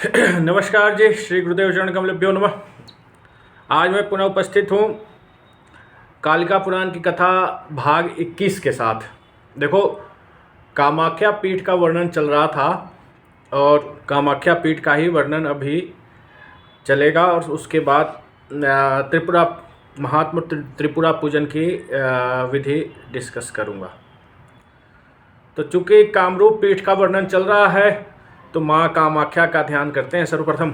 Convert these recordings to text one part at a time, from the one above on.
नमस्कार जी, श्री गुरुदेव चरण कमलभ्यो नमः। आज मैं पुनः उपस्थित हूँ कालिका पुराण की कथा भाग 21 के साथ। देखो, कामाख्या पीठ का वर्णन चल रहा था और कामाख्या पीठ का ही वर्णन अभी चलेगा और उसके बाद त्रिपुरा महात्मा त्रिपुरा पूजन की विधि डिस्कस करूँगा। तो चूँकि कामरूप पीठ का वर्णन चल रहा है तो माँ कामाख्या का ध्यान करते हैं। सर्वप्रथम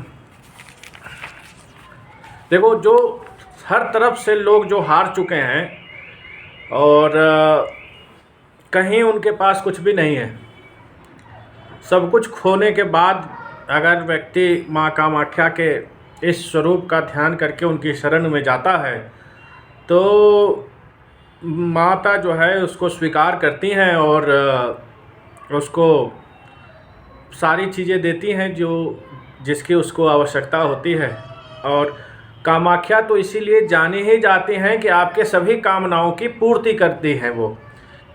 देखो, जो हर तरफ से लोग जो हार चुके हैं और कहीं उनके पास कुछ भी नहीं है, सब कुछ खोने के बाद अगर व्यक्ति माँ कामाख्या के इस स्वरूप का ध्यान करके उनकी शरण में जाता है तो माता जो है उसको स्वीकार करती हैं और उसको सारी चीज़ें देती हैं जो जिसकी उसको आवश्यकता होती है। और कामाख्या तो इसीलिए जाने ही जाते हैं कि आपके सभी कामनाओं की पूर्ति करती हैं। वो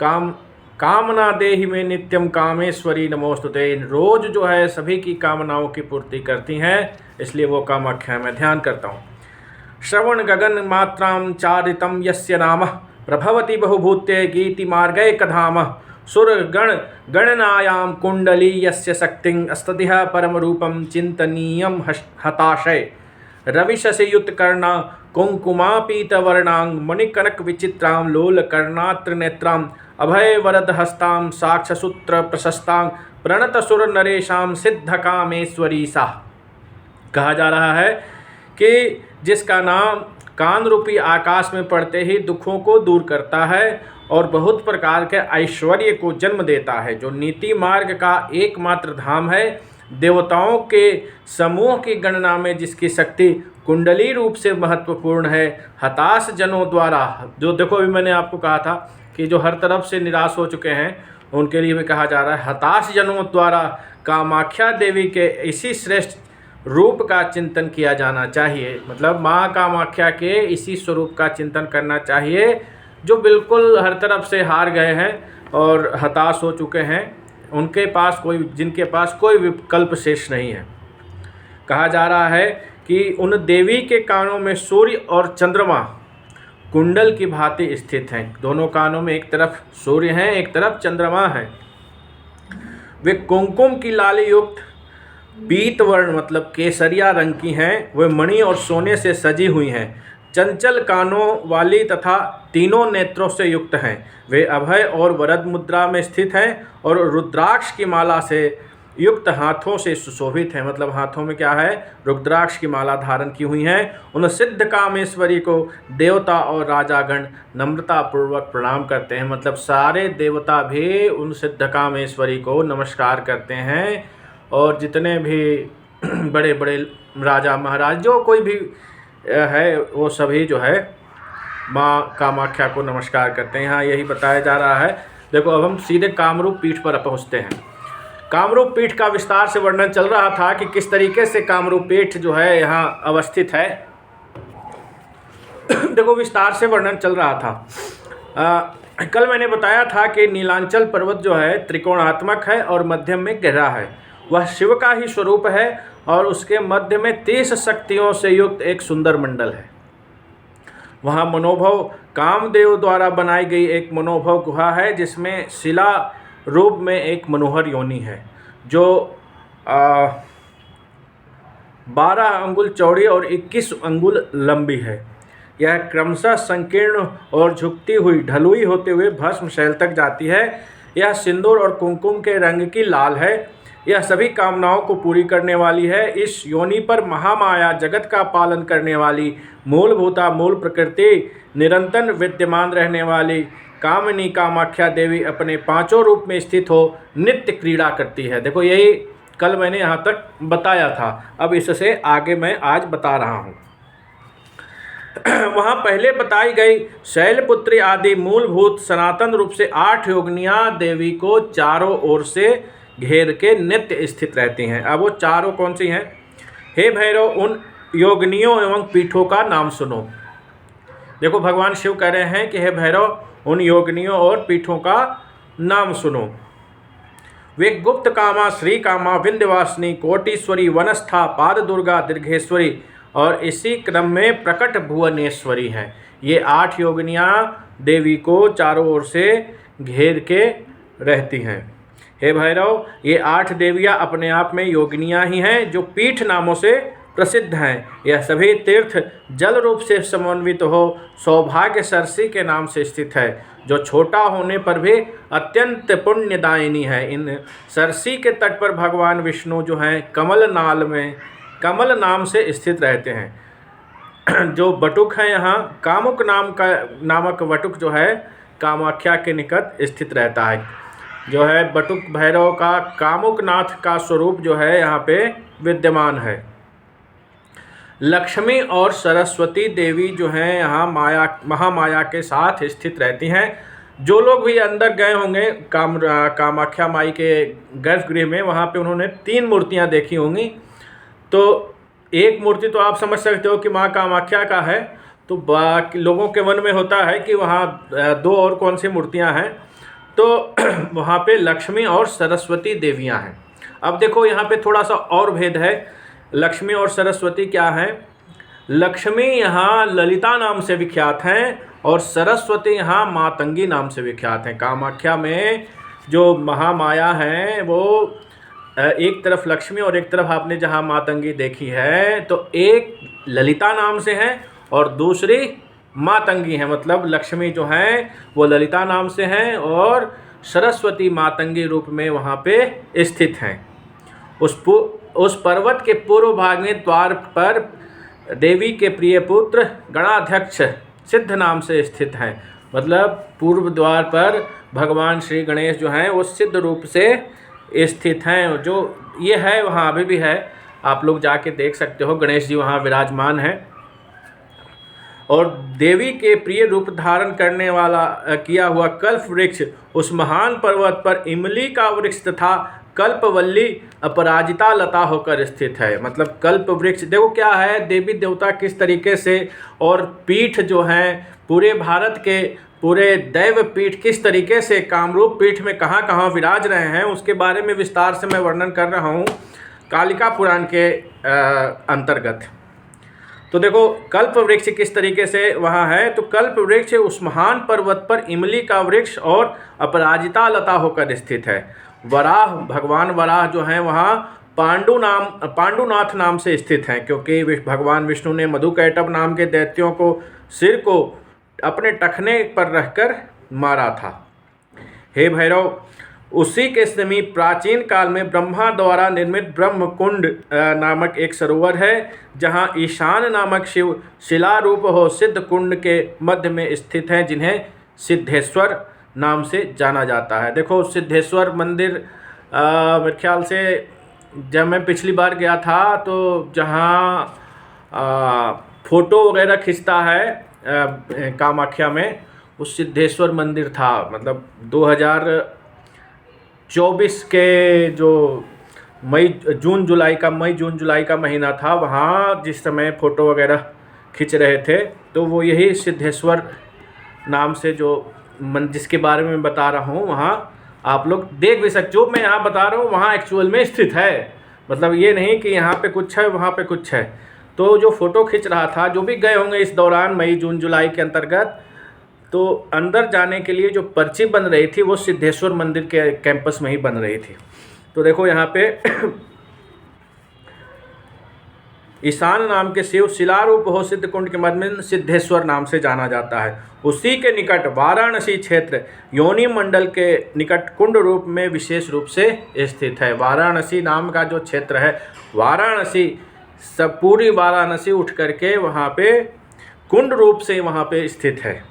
कामना देहि में नित्यम कामेश्वरी नमोस्तुते, रोज़ जो है सभी की कामनाओं की पूर्ति करती हैं, इसलिए वो कामाख्या में ध्यान करता हूँ। श्रवण गगन मात्रां चारितम यस्य नाम प्रभवति बहुभूते गीति मार्गै कधाम सुर गण गणनायाम कुंडली यस्य शक्तिं अस्तदिह परम रूपम चिंतनीयम हताशय रविशसि युतकर्णा कुंकुमापीतवर्णांग मणिकनक विचित्रां लोलकर्णात्रनेत्रां अभय वरद हस्तां साक्षसूत्र प्रशस्तां प्रणत सुर नरेशां सिद्धकामेश्वरी सा। कहा जा रहा है कि जिसका नाम कान रूपी आकाश में पड़ते ही दुखों को दूर करता है और बहुत प्रकार के ऐश्वर्य को जन्म देता है, जो नीति मार्ग का एकमात्र धाम है, देवताओं के समूह की गणना में जिसकी शक्ति कुंडली रूप से महत्वपूर्ण है, हताश जनों द्वारा, जो देखो अभी मैंने आपको कहा था कि जो हर तरफ से निराश हो चुके हैं उनके लिए भी कहा जा रहा है, हताश जनों द्वारा कामाख्या देवी के इसी श्रेष्ठ रूप का चिंतन किया जाना चाहिए। मतलब माँ कामाख्या के इसी स्वरूप का चिंतन करना चाहिए, जो बिल्कुल हर तरफ से हार गए हैं और हताश हो चुके हैं, उनके पास जिनके पास कोई विकल्प शेष नहीं है। कहा जा रहा है कि उन देवी के कानों में सूर्य और चंद्रमा कुंडल की भांति स्थित हैं। दोनों कानों में एक तरफ सूर्य हैं, एक तरफ चंद्रमा है। वे कुमकुम की लाली युक्त पीत वर्ण मतलब केसरिया रंग की हैं। वे मणि और सोने से सजी हुई हैं, चंचल कानों वाली तथा तीनों नेत्रों से युक्त हैं। वे अभय और वरद मुद्रा में स्थित हैं और रुद्राक्ष की माला से युक्त हाथों से सुशोभित हैं। मतलब हाथों में क्या है, रुद्राक्ष की माला धारण की हुई हैं। उन सिद्ध कामेश्वरी को देवता और राजागण नम्रता पूर्वक प्रणाम करते हैं। मतलब सारे देवता भी उन सिद्ध कामेश्वरी को नमस्कार करते हैं और जितने भी बड़े बड़े राजा महाराज जो कोई भी है वो सभी जो है माँ कामाख्या को नमस्कार करते हैं। यहाँ यही बताया जा रहा है। देखो, अब हम सीधे कामरूप पीठ पर पहुँचते हैं। कामरूप पीठ का विस्तार से वर्णन चल रहा था कि किस तरीके से कामरूप पीठ जो है यहाँ अवस्थित है। देखो, विस्तार से वर्णन चल रहा था। कल मैंने बताया था कि नीलांचल पर्वत जो है त्रिकोणात्मक है और मध्य में गहरा है। वह शिव का ही स्वरूप है और उसके मध्य में 30 शक्तियों से युक्त एक सुंदर मंडल है। वहाँ मनोभव कामदेव द्वारा बनाई गई एक मनोभव गुहा है, जिसमें शिला रूप में एक मनोहर योनि है जो 12 अंगुल चौड़ी और 21 अंगुल लंबी है। यह क्रमशः संकीर्ण और झुकती हुई ढलुई होते हुए भस्म शैल तक जाती है। यह सिंदूर और कुमकुम के रंग की लाल है। यह सभी कामनाओं को पूरी करने वाली है। इस योनि पर महामाया जगत का पालन करने वाली मूलभूता मूल प्रकृति निरंतर विद्यमान रहने वाली कामिनी कामाख्या देवी अपने 5 रूप में स्थित हो नित्य क्रीड़ा करती है। देखो, यही कल मैंने यहाँ तक बताया था। अब इससे आगे मैं आज बता रहा हूँ। वहाँ पहले बताई गई शैलपुत्री आदि मूलभूत सनातन रूप से 8 योगिनियाँ देवी को चारों ओर से घेर के नित्य स्थित रहती हैं। अब वो चारों कौन सी हैं? हे भैरव, उन योगिनियों एवं पीठों का नाम सुनो। देखो, भगवान शिव कह रहे हैं कि हे भैरव, उन योगिनियों और पीठों का नाम सुनो। वे गुप्त कामा, श्री कामा, विंध्यवासिनी, कोटीश्वरी, वनस्था, पाद दुर्गा, दीर्घेश्वरी और इसी क्रम में प्रकट भुवनेश्वरी हैं। ये 8 योगिनियाँ देवी को चारों ओर से घेर के रहती हैं। हे भैरव, ये 8 देवियाँ अपने आप में योगिनियाँ ही हैं जो पीठ नामों से प्रसिद्ध हैं। यह सभी तीर्थ जल रूप से समन्वित हो सौभाग्य सरसी के नाम से स्थित है, जो छोटा होने पर भी अत्यंत पुण्यदायिनी है। इन सरसी के तट पर भगवान विष्णु जो हैं कमल नाल में कमल नाम से स्थित रहते हैं। जो बटुक है यहाँ कामुक नामक वटुक जो है कामाख्या के निकट स्थित रहता है। जो है बटुक भैरव का कामुक नाथ का स्वरूप जो है यहाँ पे विद्यमान है। लक्ष्मी और सरस्वती देवी जो हैं यहाँ महामाया के साथ स्थित रहती हैं। जो लोग भी अंदर गए होंगे कामाख्या माई के गर्भगृह में, वहाँ पे उन्होंने 3 मूर्तियाँ देखी होंगी। तो एक मूर्ति तो आप समझ सकते हो कि माँ कामाख्या का है, तो बाकी लोगों के मन में होता है कि वहाँ 2 और कौन सी मूर्तियाँ हैं, तो वहाँ पे लक्ष्मी और सरस्वती देवियाँ हैं। अब देखो यहाँ पे थोड़ा सा और भेद है। लक्ष्मी और सरस्वती क्या हैं? लक्ष्मी यहाँ ललिता नाम से विख्यात हैं और सरस्वती यहाँ मातंगी नाम से विख्यात हैं। कामाख्या में जो महामाया हैं वो एक तरफ लक्ष्मी और एक तरफ आपने जहाँ मातंगी देखी है, तो एक ललिता नाम से हैं और दूसरी मातंगी हैं। मतलब लक्ष्मी जो हैं वो ललिता नाम से हैं और सरस्वती मातंगी रूप में वहाँ पे स्थित हैं। उस पर्वत के पूर्व भाग में द्वार पर देवी के प्रिय पुत्र गणाध्यक्ष सिद्ध नाम से स्थित हैं। मतलब पूर्व द्वार पर भगवान श्री गणेश जो हैं वो सिद्ध रूप से स्थित हैं। जो ये है वहाँ अभी भी है, आप लोग जाके देख सकते हो, गणेश जी वहाँ विराजमान हैं। और देवी के प्रिय रूप धारण करने वाला किया हुआ कल्प वृक्ष उस महान पर्वत पर इमली का वृक्ष तथा कल्पवल्ली अपराजिता लता होकर स्थित है। मतलब कल्प वृक्ष देखो क्या है, देवी देवता किस तरीके से, और पीठ जो हैं पूरे भारत के पूरे दैव पीठ किस तरीके से कामरूप पीठ में कहाँ कहाँ विराज रहे हैं, उसके बारे में विस्तार से मैं वर्णन कर रहा हूँ कालिका पुराण के अंतर्गत। तो देखो कल्प वृक्ष किस तरीके से वहाँ है, तो कल्प वृक्ष उस महान पर्वत पर इमली का वृक्ष और अपराजिता लता होकर स्थित है। वराह भगवान वराह जो हैं वहाँ पांडुनाथ नाम से स्थित हैं, क्योंकि भगवान विष्णु ने मधुकैटभ नाम के दैत्यों को सिर को अपने टखने पर रखकर मारा था। हे भैरव, उसी के समीप प्राचीन काल में ब्रह्मा द्वारा निर्मित ब्रह्म कुंड नामक एक सरोवर है, जहाँ ईशान नामक शिव शिला रूप हो सिद्ध कुंड के मध्य में स्थित हैं, जिन्हें सिद्धेश्वर नाम से जाना जाता है। देखो सिद्धेश्वर मंदिर मेरे ख्याल से जब मैं पिछली बार गया था तो जहाँ फ़ोटो वगैरह खिंचता है कामाख्या में, वो सिद्धेश्वर मंदिर था। मतलब 2024 के जो मई जून जुलाई का महीना था, वहाँ जिस समय फ़ोटो वगैरह खिंच रहे थे, तो वो यही सिद्धेश्वर नाम से जो जिसके बारे में बता रहा हूँ, वहाँ आप लोग देख भी सकते, जो मैं यहाँ बता रहा हूँ वहाँ एक्चुअल में स्थित है। मतलब ये नहीं कि यहाँ पे कुछ है वहाँ पे कुछ है। तो जो फ़ोटो खींच रहा था, जो भी गए होंगे इस दौरान मई जून जुलाई के अंतर्गत, तो अंदर जाने के लिए जो पर्ची बन रही थी वो सिद्धेश्वर मंदिर के कैंपस में ही बन रही थी। तो देखो यहाँ पे ईशान नाम के शिव शिलारूप हो सिद्ध कुंड के मध्य में सिद्धेश्वर नाम से जाना जाता है। उसी के निकट वाराणसी क्षेत्र योनि मंडल के निकट कुंड रूप में विशेष रूप से स्थित है। वाराणसी नाम का जो क्षेत्र है, वाराणसी सब पूरी वाराणसी उठ करके वहाँ पे कुंड रूप से वहाँ पे स्थित है।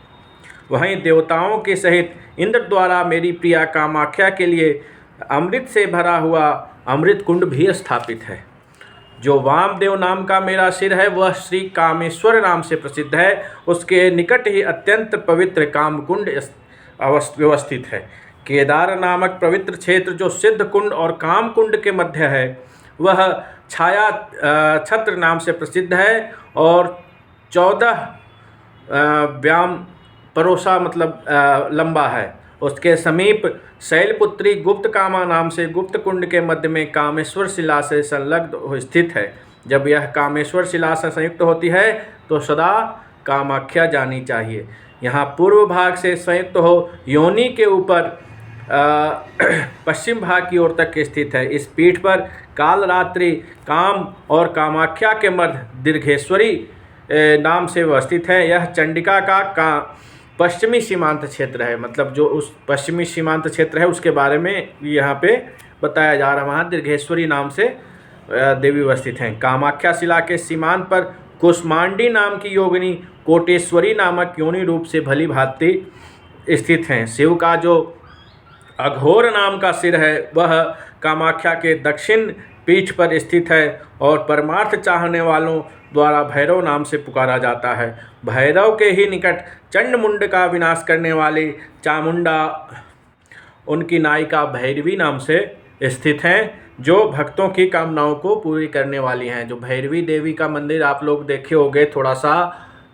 वहीं देवताओं के सहित इंद्र द्वारा मेरी प्रिया कामाख्या के लिए अमृत से भरा हुआ अमृत कुंड भी स्थापित है। जो वामदेव नाम का मेरा सिर है वह श्री कामेश्वर नाम से प्रसिद्ध है। उसके निकट ही अत्यंत पवित्र कामकुंड व्यवस्थित है। केदार नामक पवित्र क्षेत्र जो सिद्ध कुंड और काम कुंड के मध्य है, वह छाया छत्र नाम से प्रसिद्ध है और 14 व्याम परोसा मतलब लंबा है। उसके समीप शैलपुत्री गुप्त कामा नाम से गुप्त कुंड के मध्य में कामेश्वर शिला से संलग्न स्थित है। जब यह कामेश्वर शिला से संयुक्त होती है तो सदा कामाख्या जानी चाहिए। यहाँ पूर्व भाग से संयुक्त हो योनि के ऊपर पश्चिम भाग की ओर तक स्थित है। इस पीठ पर कालरात्रि काम और कामाख्या के मध्य दीर्घेश्वरी नाम से व्यवस्थित है। यह चंडिका का पश्चिमी सीमांत क्षेत्र है, मतलब जो उस पश्चिमी सीमांत क्षेत्र है उसके बारे में यहाँ पे बताया जा रहा है। वहाँ दीर्घेश्वरी नाम से देवी व्यवस्थित हैं। कामाख्या शिला के सीमांत पर कुष्मांडी नाम की योगिनी कोटेश्वरी नामक योनि रूप से भली भांति स्थित हैं। शिव का जो अघोर नाम का सिर है वह कामाख्या के दक्षिण पीठ पर स्थित है और परमार्थ चाहने वालों द्वारा भैरव नाम से पुकारा जाता है। भैरव के ही निकट चंडमुंड का विनाश करने वाली चामुंडा उनकी नायिका भैरवी नाम से स्थित हैं, जो भक्तों की कामनाओं को पूरी करने वाली हैं। जो भैरवी देवी का मंदिर आप लोग देखे होंगे, थोड़ा सा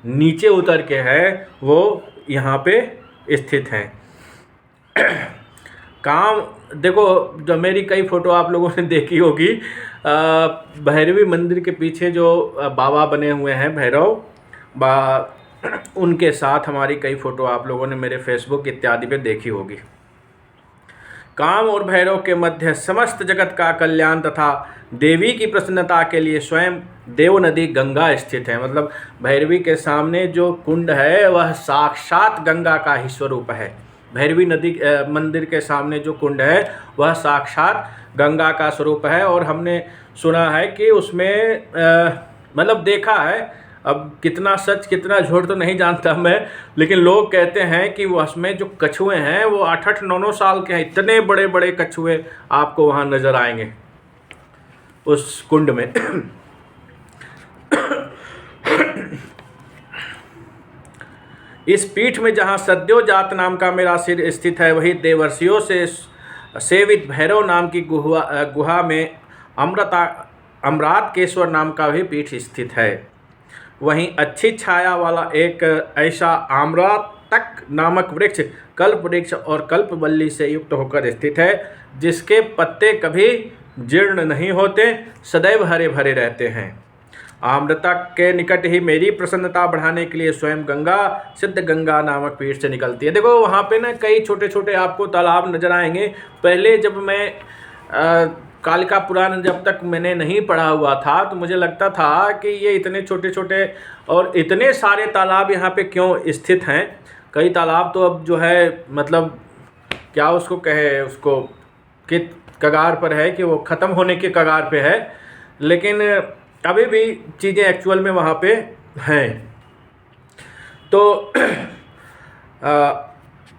नीचे उतर के है, वो यहाँ पे स्थित हैं। काम देखो, जो मेरी कई फ़ोटो आप लोगों ने देखी होगी, भैरवी मंदिर के पीछे जो बाबा बने हुए हैं भैरव उनके साथ हमारी कई फ़ोटो आप लोगों ने मेरे फेसबुक इत्यादि पे देखी होगी। काम और भैरव के मध्य समस्त जगत का कल्याण तथा देवी की प्रसन्नता के लिए स्वयं देव नदी गंगा स्थित है। मतलब भैरवी के सामने जो कुंड है वह साक्षात गंगा का ही स्वरूप है। भैरवी नदी मंदिर के सामने जो कुंड है वह साक्षात गंगा का स्वरूप है। और हमने सुना है कि उसमें मतलब देखा है, अब कितना सच कितना झूठ तो नहीं जानता मैं, लेकिन लोग कहते हैं कि उसमें जो कछुए हैं वो 8-8, 9-9 साल के हैं। इतने बड़े बड़े कछुए आपको वहाँ नज़र आएंगे उस कुंड में। इस पीठ में जहाँ सद्योजात नाम का मेरा सिर स्थित है, वही देवर्षियों से सेवित भैरव नाम की गुहा में अमरातकेश्वर नाम का भी पीठ स्थित है। वहीं अच्छी छाया वाला एक ऐसा आम्रतक नामक वृक्ष कल्प वृक्ष और कल्पवल्ली से युक्त होकर स्थित है, जिसके पत्ते कभी जीर्ण नहीं होते, सदैव हरे भरे रहते हैं। आम्रतक के निकट ही मेरी प्रसन्नता बढ़ाने के लिए स्वयं गंगा सिद्ध गंगा नामक पीठ से निकलती है। देखो वहाँ पे ना कई छोटे छोटे आपको तालाब नज़र आएंगे। पहले जब मैं कालिका पुराण जब तक मैंने नहीं पढ़ा हुआ था तो मुझे लगता था कि ये इतने छोटे छोटे और इतने सारे तालाब यहाँ पे क्यों स्थित हैं। कई तालाब तो अब जो है मतलब क्या उसको कहे, उसको कि कगार पर है कि वो ख़त्म होने के कगार पे है, लेकिन अभी भी चीज़ें एक्चुअल में वहाँ पे हैं। तो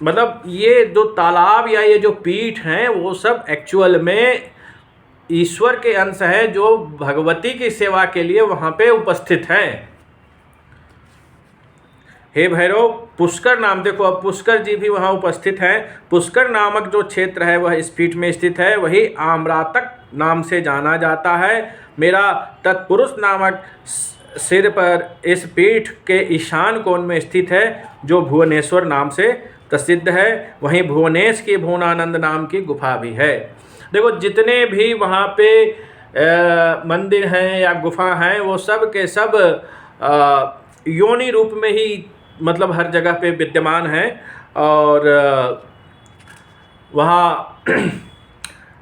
मतलब ये जो तालाब या ये जो पीठ हैं वो सब एक्चुअल में ईश्वर के अंश हैं, जो भगवती की सेवा के लिए वहाँ पे उपस्थित हैं। हे भैरव, पुष्कर नाम, देखो अब पुष्कर जी भी वहाँ उपस्थित हैं। पुष्कर नामक जो क्षेत्र है वह इस पीठ में स्थित है, वही आम्रातक नाम से जाना जाता है। मेरा तत्पुरुष नामक सिर पर इस पीठ के ईशान कोण में स्थित है, जो भुवनेश्वर नाम से प्रसिद्ध है। वहीं भुवनेश की भुवनानंद नाम की गुफा भी है। देखो जितने भी वहाँ पे मंदिर हैं या गुफा हैं वो सब के सब योनि रूप में ही मतलब हर जगह पे विद्यमान हैं, और वहाँ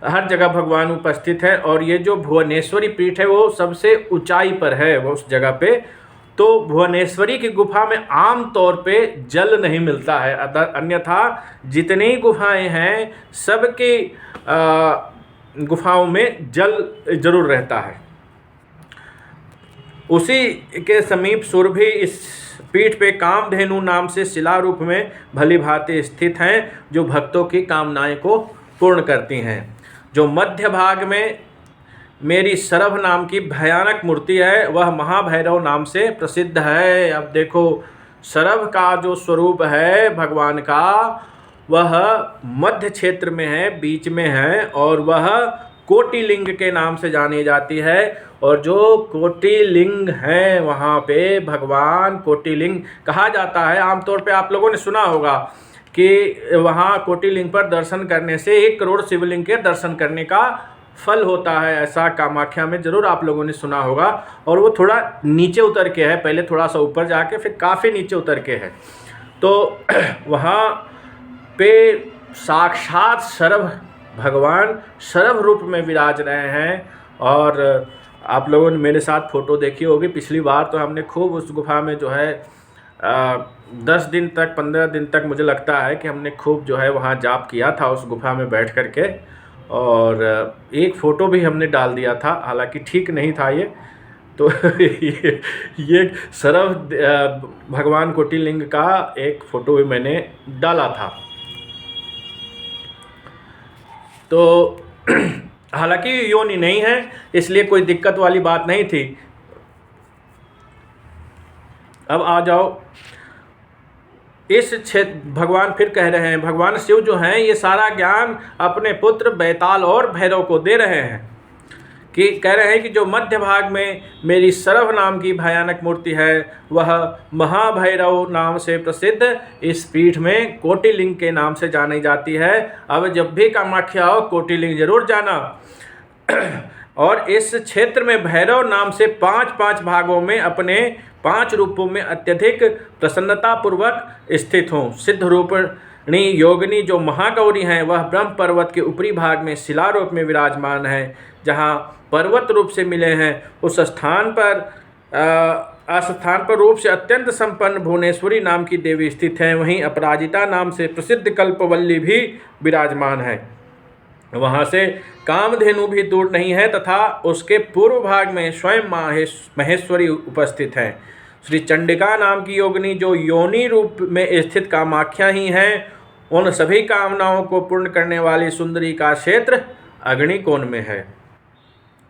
हर जगह भगवान उपस्थित है। और ये जो भुवनेश्वरी पीठ है वो सबसे ऊंचाई पर है वो उस जगह पे। तो भुवनेश्वरी की गुफा में आम तौर पे जल नहीं मिलता है, अन्यथा जितनी गुफाएं हैं सबकी गुफाओं में जल जरूर रहता है। उसी के समीप सुरभि इस पीठ पे कामधेनु नाम से शिला रूप में भली भांति स्थित हैं, जो भक्तों की कामनाएं को पूर्ण करती हैं। जो मध्य भाग में मेरी सरभ नाम की भयानक मूर्ति है वह महाभैरव नाम से प्रसिद्ध है। अब देखो सरभ का जो स्वरूप है भगवान का वह मध्य क्षेत्र में है, बीच में है, और वह कोटिलिंग के नाम से जानी जाती है। और जो कोटिलिंग है वहाँ पे भगवान कोटिलिंग कहा जाता है। आमतौर पे आप लोगों ने सुना होगा कि वहाँ कोटिलिंग पर दर्शन करने से 1 करोड़ शिवलिंग के दर्शन करने का फल होता है, ऐसा कामाख्या में ज़रूर आप लोगों ने सुना होगा। और वो थोड़ा नीचे उतर के है, पहले थोड़ा सा ऊपर जाके फिर काफ़ी नीचे उतर के है। तो वहाँ पे साक्षात शरभ भगवान शरभ रूप में विराज रहे हैं। और आप लोगों ने मेरे साथ फ़ोटो देखी होगी, पिछली बार तो हमने खूब उस गुफा में जो है 10 दिन तक 15 दिन तक मुझे लगता है कि हमने खूब जो है वहाँ जाप किया था उस गुफा में बैठ कर के। और एक फ़ोटो भी हमने डाल दिया था, हालांकि ठीक नहीं था ये तो ये शरभ भगवान कोटिलिंग का एक फ़ोटो भी मैंने डाला था। तो हालांकि योनि नहीं है, इसलिए कोई दिक्कत वाली बात नहीं थी। अब आ जाओ इस क्षेत्र, भगवान फिर कह रहे हैं, भगवान शिव जो हैं ये सारा ज्ञान अपने पुत्र बैताल और भैरव को दे रहे हैं। कि कह रहे हैं कि जो मध्य भाग में मेरी शरभ नाम की भयानक मूर्ति है वह महाभैरव नाम से प्रसिद्ध इस पीठ में कोटिलिंग के नाम से जानी जाती है। अब जब भी कामाख्या हो कोटिलिंग जरूर जाना। और इस क्षेत्र में भैरव नाम से 5-5 भागों में अपने 5 रूपों में अत्यधिक प्रसन्नता पूर्वक स्थित हों। सिद्ध रूपिणी योगिनी जो महागौरी हैं वह ब्रह्म पर्वत के ऊपरी भाग में शिला रूप में विराजमान है। जहाँ पर्वत रूप से मिले हैं उस स्थान पर रूप से अत्यंत संपन्न भुवनेश्वरी नाम की देवी स्थित हैं। वहीं अपराजिता नाम से प्रसिद्ध कल्पवल्ली भी विराजमान है। वहाँ से कामधेनु भी दूर नहीं है तथा उसके पूर्व भाग में स्वयं महेश्वरी उपस्थित हैं। श्री चंडिका नाम की योगिनी जो योनि रूप में स्थित कामाख्या ही हैं, उन सभी कामनाओं को पूर्ण करने वाली सुंदरी का क्षेत्र अग्निकोण में है।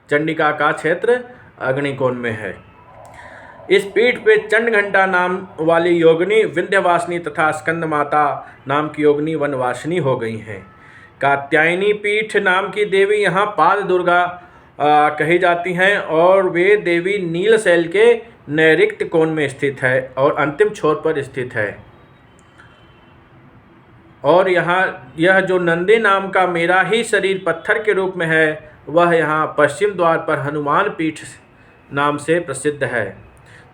चंडिका का क्षेत्र अग्निकोण में है। इस पीठ पे चंडघंटा नाम वाली योगिनी विंध्यवासिनी तथा स्कंद माता नाम की योगिनी वनवासिनी हो गई हैं। कात्यायनी पीठ नाम की देवी यहाँ पाद दुर्गा कही जाती हैं और वे देवी नीलशैल के नैऋत्य कोण में स्थित है और अंतिम छोर पर स्थित है। और यहाँ यह जो नंदी नाम का मेरा ही शरीर पत्थर के रूप में है वह यहाँ पश्चिम द्वार पर हनुमान पीठ नाम से प्रसिद्ध है।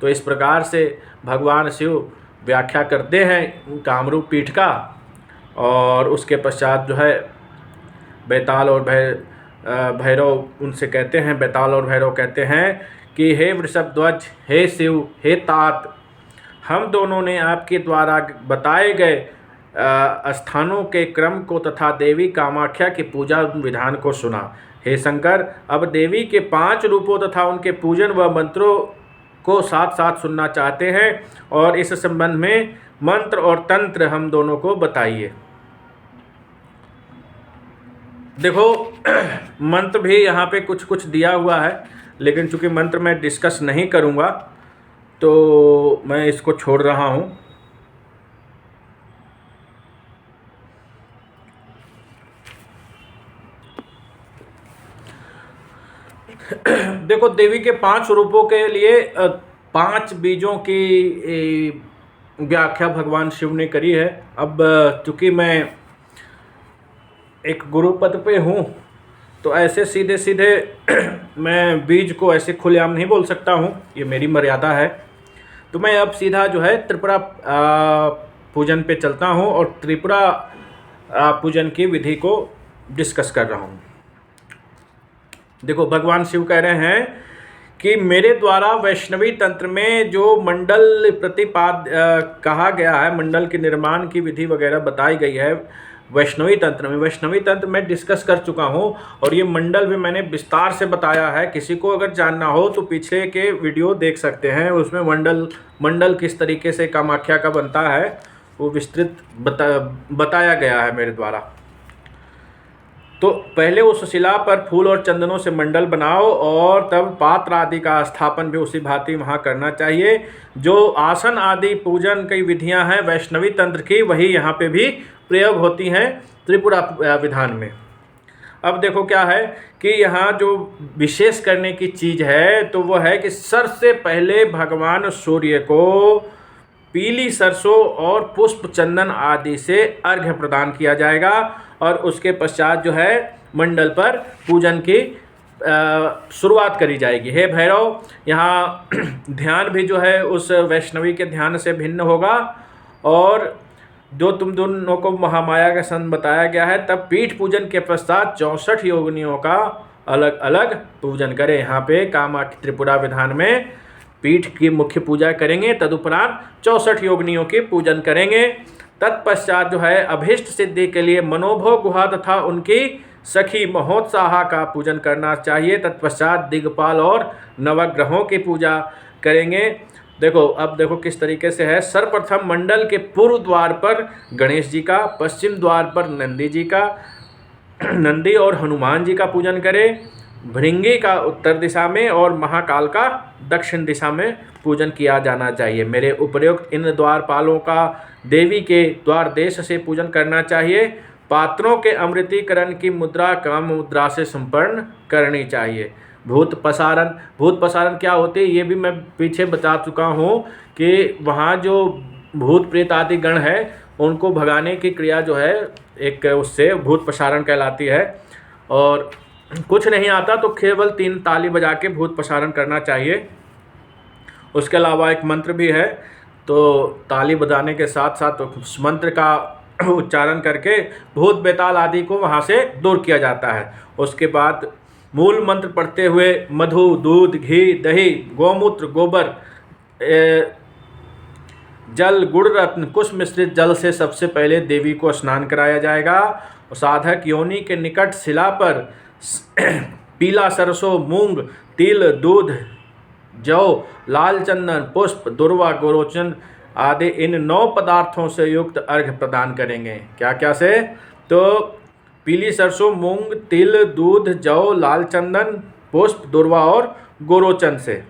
तो इस प्रकार से भगवान शिव व्याख्या करते हैं कामरूप पीठ का। और उसके पश्चात जो है बैताल और भैरव उनसे कहते हैं, बैताल और भैरव कहते हैं कि हे वृषभध्वज, हे शिव, हे तात, हम दोनों ने आपके द्वारा बताए गए स्थानों के क्रम को तथा देवी कामाख्या की पूजा विधान को सुना। हे शंकर, अब देवी के 5 रूपों तथा उनके पूजन व मंत्रों को साथ साथ सुनना चाहते हैं और इस संबंध में मंत्र और तंत्र हम दोनों को बताइए। देखो मंत्र भी यहाँ पे कुछ कुछ दिया हुआ है, लेकिन चूंकि मंत्र मैं डिस्कस नहीं करूँगा तो मैं इसको छोड़ रहा हूँ। देखो देवी के 5 रूपों के लिए 5 बीजों की व्याख्या भगवान शिव ने करी है। अब चूँकि मैं एक गुरु पद पे हूँ तो ऐसे सीधे सीधे मैं बीज को ऐसे खुलेआम नहीं बोल सकता हूँ, ये मेरी मर्यादा है। तो मैं अब सीधा जो है त्रिपुरा पूजन पे चलता हूँ और त्रिपुरा पूजन की विधि को डिस्कस कर रहा हूँ। देखो भगवान शिव कह रहे हैं कि मेरे द्वारा वैष्णवी तंत्र में जो मंडल प्रतिपाद कहा गया है, मंडल के निर्माण की विधि वगैरह बताई गई है वैष्णवी तंत्र में। वैष्णवी तंत्र मैं डिस्कस कर चुका हूँ और ये मंडल भी मैंने विस्तार से बताया है। किसी को अगर जानना हो तो पीछे के वीडियो देख सकते हैं, उसमें मंडल किस तरीके से कामाख्या का बनता है वो विस्तृत बताया गया है मेरे द्वारा। तो पहले उस शिला पर फूल और चंदनों से मंडल बनाओ और तब पात्र आदि का स्थापन भी उसी भांति वहाँ करना चाहिए। जो आसन आदि पूजन की विधियाँ हैं वैष्णवी तंत्र की, वही यहाँ पे भी प्रयोग होती हैं त्रिपुरा विधान में। अब देखो क्या है कि यहाँ जो विशेष करने की चीज़ है तो वह है कि सबसे पहले भगवान सूर्य को पीली सरसों और पुष्प चंदन आदि से अर्घ्य प्रदान किया जाएगा। और उसके पश्चात जो है मंडल पर पूजन की शुरुआत करी जाएगी। हे भैरव, यहाँ ध्यान भी जो है उस वैष्णवी के ध्यान से भिन्न होगा। और जो तुम दोनों को महामाया का संग बताया गया है, तब पीठ पूजन के पश्चात 64 योगिनियों का अलग अलग पूजन करें। यहाँ पे कामाख्या त्रिपुरा विधान में पीठ की मुख्य पूजा करेंगे, तदुपरांत 64 योगिनियों की पूजन करेंगे। तत्पश्चात जो है अभीष्ट सिद्धि के लिए मनोभोग गुहा तथा उनकी सखी महोत्साहा का पूजन करना चाहिए। तत्पश्चात दिग्पाल और नवग्रहों की पूजा करेंगे। देखो, अब देखो किस तरीके से है। सर्वप्रथम मंडल के पूर्व द्वार पर गणेश जी का, पश्चिम द्वार पर नंदी जी का, नंदी और हनुमान जी का पूजन करें। भृंगी का उत्तर दिशा में और महाकाल का दक्षिण दिशा में पूजन किया जाना चाहिए। मेरे उपयुक्त इन द्वारपालों का देवी के द्वार देश से पूजन करना चाहिए। पात्रों के अमृतीकरण की मुद्रा काम मुद्रा से संपन्न करनी चाहिए। भूत पसारण क्या होती है, ये भी मैं पीछे बता चुका हूँ कि वहाँ जो भूत प्रेत आदि गण है उनको भगाने की क्रिया जो है एक उससे भूत पसारण कहलाती है। और कुछ नहीं आता तो केवल 3 ताली बजा के भूत पसारण करना चाहिए। उसके अलावा एक मंत्र भी है, तो ताली बजाने के साथ साथ उस मंत्र का उच्चारण करके भूत बेताल आदि को वहाँ से दूर किया जाता है। उसके बाद मूल मंत्र पढ़ते हुए मधु, दूध, घी, दही, गोमूत्र, गोबर, जल, गुड़ रत्न, कुश मिश्रित जल से सबसे पहले देवी को स्नान कराया जाएगा। साधक योनि के निकट शिला पर पीला सरसों, मूंग, तिल, दूध, जौ, लाल चंदन, पुष्प, दुर्वा, गोरोचन आदि इन 9 पदार्थों से युक्त अर्घ्य प्रदान करेंगे। क्या क्या से? तो पीली सरसों, मूंग, तिल, दूध, जौ, लाल चंदन, पुष्प, दुर्वा और गोरोचन से।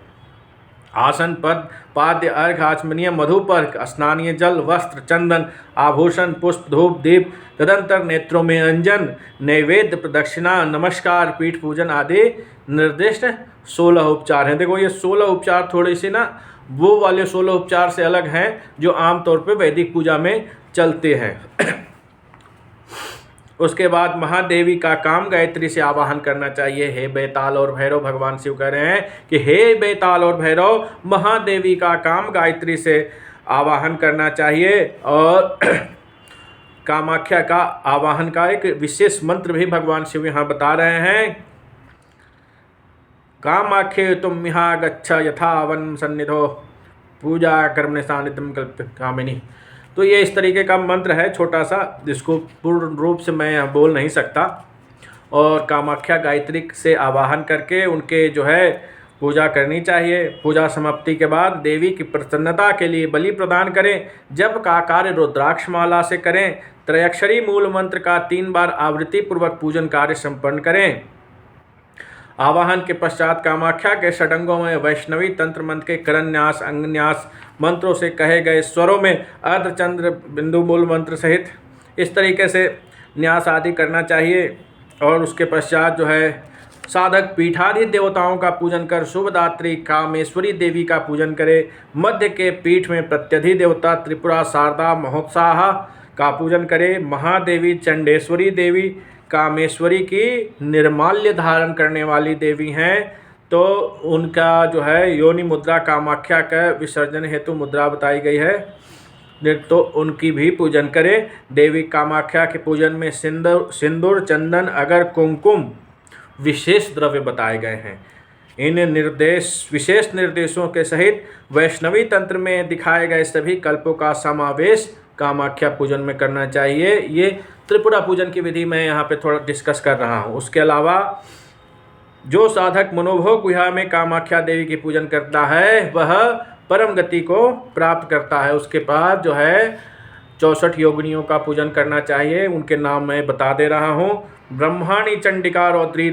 आसन, पद, पाद्य, अर्घ, आचमनीय, मधुपर्क, स्नानीय जल, वस्त्र, चंदन, आभूषण, पुष्प, धूप, दीप, तदंतर नेत्रों में अंजन, नैवेद्य, प्रदक्षिणा, नमस्कार, पीठ पूजन आदि निर्दिष्ट 16 उपचार हैं। देखो, ये 16 उपचार थोड़ी सी ना वो वाले 16 उपचार से अलग हैं जो आमतौर पे वैदिक पूजा में चलते हैं। उसके बाद महादेवी का काम गायत्री से आवाहन करना चाहिए। हे बेताल और भैरव, भगवान शिव कह रहे हैं कि हे बेताल और भैरव, महादेवी का काम गायत्री से आवाहन करना चाहिए। और कामाख्या का आवाहन का एक विशेष मंत्र भी भगवान शिव यहाँ बता रहे हैं। कामाख्ये तुम यहाँ गच्छ यथा वन सन्निधो पूजा कर्मणि सानिध्यम कल्प कामिनी। तो ये इस तरीके का मंत्र है छोटा सा, जिसको पूर्ण रूप से मैं बोल नहीं सकता। और कामाख्या गायत्री से आवाहन करके उनके जो है पूजा करनी चाहिए। पूजा समाप्ति के बाद देवी की प्रसन्नता के लिए बलि प्रदान करें। जब का कार्य रुद्राक्ष माला से करें। त्रयक्षरी मूल मंत्र का 3 बार आवृत्ति पूर्वक पूजन कार्य संपन्न करें। आवाहन के पश्चात कामाख्या के षडंगों में वैष्णवी तंत्र मंत्र के करन्यास, अंगन्यास मंत्रों से कहे गए स्वरों में अर्धचंद्र बिंदु मूल मंत्र सहित इस तरीके से न्यास आदि करना चाहिए। और उसके पश्चात जो है साधक पीठाधि देवताओं का पूजन कर शुभदात्री कामेश्वरी देवी का पूजन करे। मध्य के पीठ में प्रत्यधि देवता त्रिपुरा शारदा महोत्साह का पूजन करे। महादेवी चंडेश्वरी देवी कामेश्वरी की निर्माल्य धारण करने वाली देवी हैं, तो उनका जो है योनि मुद्रा कामाख्या का विसर्जन हेतु मुद्रा बताई गई है, तो उनकी भी पूजन करें। देवी कामाख्या के पूजन में सिंदूर, चंदन, अगर, कुमकुम विशेष द्रव्य बताए गए हैं। इन विशेष निर्देशों के सहित वैष्णवी तंत्र में दिखाए गए सभी कल्पों का समावेश कामाख्या पूजन में करना चाहिए। ये त्रिपुरा पूजन की विधि मैं यहाँ पे थोड़ा डिस्कस कर रहा हूँ। उसके अलावा जो साधक मनोभोग गुहा में कामाख्या देवी की पूजन करता है वह परम गति को प्राप्त करता है। उसके बाद जो है 64 योगिनियों का पूजन करना चाहिए। उनके नाम मैं बता दे रहा हूँ। ब्रह्माणी, चंडिका, रौद्री,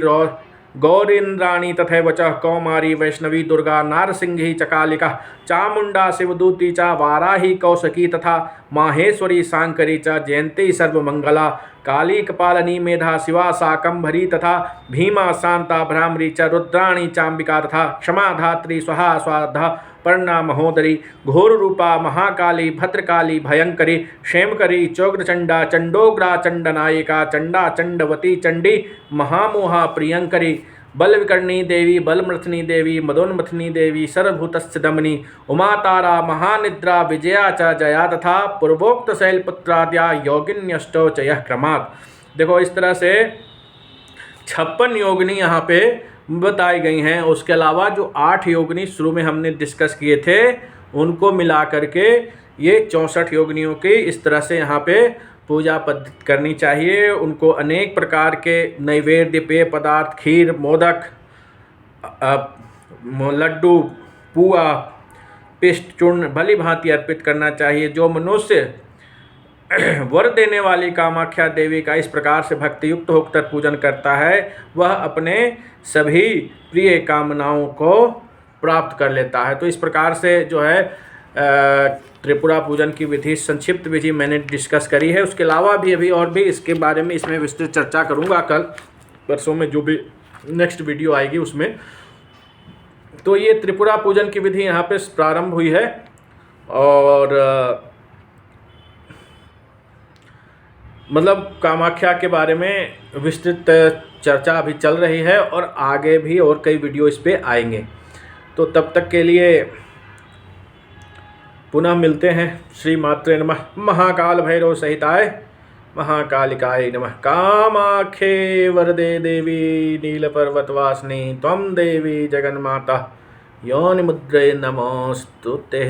गौरीन्द्राणी तथैव च कौमारी, वैष्णवी, दुर्गा, नारसिंही, चकालिका, चामुंडा, शिवदूती च, वाराही, कौशकी तथा माहेश्वरी, शांकरी च, जयंती, सर्वमंगला, काली, कपालनी, मेधा, शिवा, शाकंभरी तथा भीमा, शांता, भ्रामरी च, रुद्राणी, चांबिका तथा क्षमा, धात्री, स्वाहा, स्वाधा, पर्णा महोदरी घोर रूपा महाकाली भद्रकाली भयंकरी क्षेमकरी चोग्रचंडा चंडोग्रा चंडनायिका चंडा चंडवती चंडी महामोहा प्रियंकरी बलविकर्णी देवी बलमृथनी देवी मदोन्मथनी देवी सर्वभूतस्य दमनी उमा तारा महानिद्रा विजया च जया तथा पूर्वोक्त शैलपुत्राद्या योगिन्यष्टौ च यः क्रमात्। देखो इस तरह से 56 योगिनी यहाँ पे बताई गई हैं। उसके अलावा जो 8 योगिनी शुरू में हमने डिस्कस किए थे उनको मिला करके ये 64 योगिनियों की इस तरह से यहाँ पे पूजा पद्धति करनी चाहिए। उनको अनेक प्रकार के नैवेद्य पेय पदार्थ खीर मोदक लड्डू पुआ पिष्ट चूर्ण भली भांति अर्पित करना चाहिए। जो मनुष्य वर देने वाली कामाख्या देवी का इस प्रकार से भक्तियुक्त होकर पूजन करता है वह अपने सभी प्रिय कामनाओं को प्राप्त कर लेता है। तो इस प्रकार से जो है त्रिपुरा पूजन की विधि संक्षिप्त विधि मैंने डिस्कस करी है। उसके अलावा भी अभी और भी इसके बारे में इसमें विस्तृत चर्चा करूंगा कल परसों में जो भी नेक्स्ट वीडियो आएगी उसमें। तो ये त्रिपुरा पूजन की विधि यहाँ पे प्रारंभ हुई है और मतलब कामाख्या के बारे में विस्तृत चर्चा अभी चल रही है और आगे भी और कई वीडियो इस पे आएंगे। तो तब तक के लिए पुनः मिलते हैं। श्री मात्रे नमः। महाकाल भैरव सहिताय महाकालिकाय नमः। कामाख्ये वरदे देवी नीलपर्वतवासिनी त्वं देवी जगन्माता योनिमुद्रे नमोस्तुते।